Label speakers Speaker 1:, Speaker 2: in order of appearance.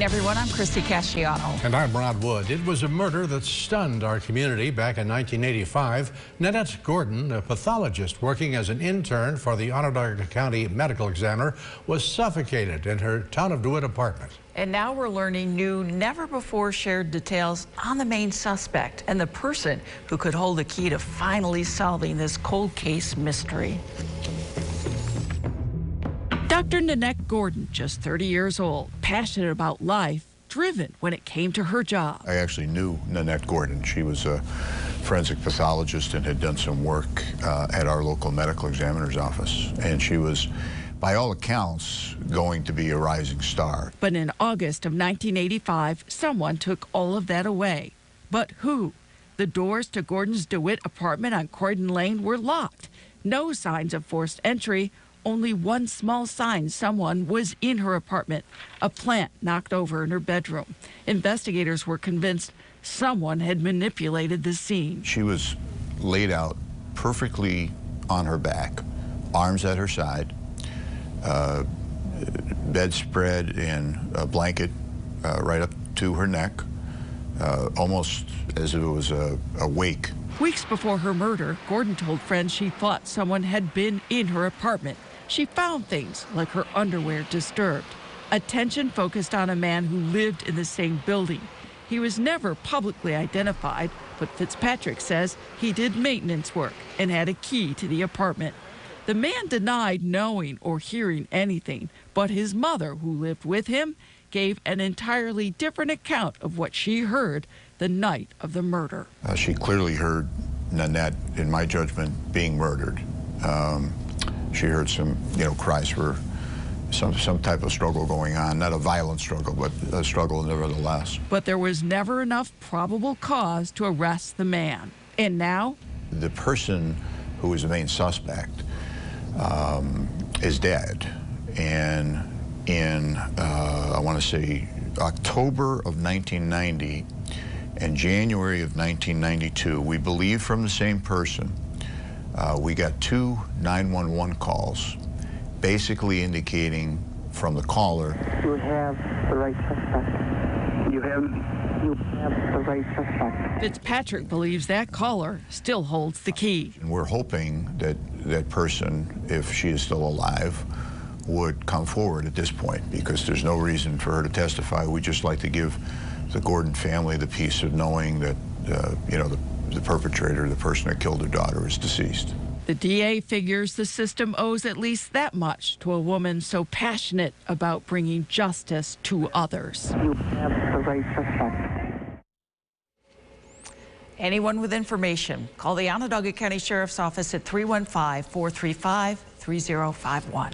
Speaker 1: Everyone, I'm Christy Casciano.
Speaker 2: And I'm Rod Wood. It was a murder that stunned our community back in 1985. Nanette Gordon, a pathologist working as an intern for the Onondaga County Medical Examiner, was suffocated in her Town of DeWitt apartment.
Speaker 1: And now we're learning new, never-before-shared details on the main suspect and the person who could hold the key to finally solving this cold case mystery. Dr. Nanette Gordon, just 30 years old, passionate about life, driven when it came to her job.
Speaker 3: I actually knew Nanette Gordon. She was a forensic pathologist and had done some work at our local medical examiner's office. And she was, by all accounts, going to be a rising star.
Speaker 1: But in August of 1985, someone took all of that away. But who? The doors to Gordon's DeWitt apartment on Croydon Lane were locked. No signs of forced entry. Only one small sign someone was in her apartment, a plant knocked over in her bedroom. Investigators were convinced someone had manipulated the scene.
Speaker 3: She was laid out perfectly on her back, arms at her side, bedspread in a blanket right up to her neck, almost as if it was a wake.
Speaker 1: Weeks before her murder, Gordon told friends she thought someone had been in her apartment. She found things like her underwear disturbed. Attention focused on a man who lived in the same building. He was never publicly identified, but Fitzpatrick says he did maintenance work and had a key to the apartment. The man denied knowing or hearing anything, but his mother, who lived with him, gave an entirely different account of what she heard the night of the murder.
Speaker 3: She clearly heard Nanette, in my judgment, being murdered. She heard some, cries for some type of struggle going on, not a violent struggle, but a struggle nevertheless.
Speaker 1: But there was never enough probable cause to arrest the man. And now?
Speaker 3: The person who was the main suspect is dead. And in, I want to say, October of 1990 and January of 1992, we believe from the same person, we got 2 911 calls, basically indicating from the caller,
Speaker 4: "You have the right suspect. You have the right suspect."
Speaker 1: Fitzpatrick believes that caller still holds the key.
Speaker 3: And we're hoping that that person, if she is still alive, would come forward at this point, because there's no reason for her to testify. We'd just like to give the Gordon family the peace of knowing that, the perpetrator, the person that killed their daughter, is deceased.
Speaker 1: The DA figures the system owes at least that much to a woman so passionate about bringing justice to others.
Speaker 4: You have the right suspect.
Speaker 1: Anyone with information, call the Onondaga County Sheriff's Office at 315-435-3051.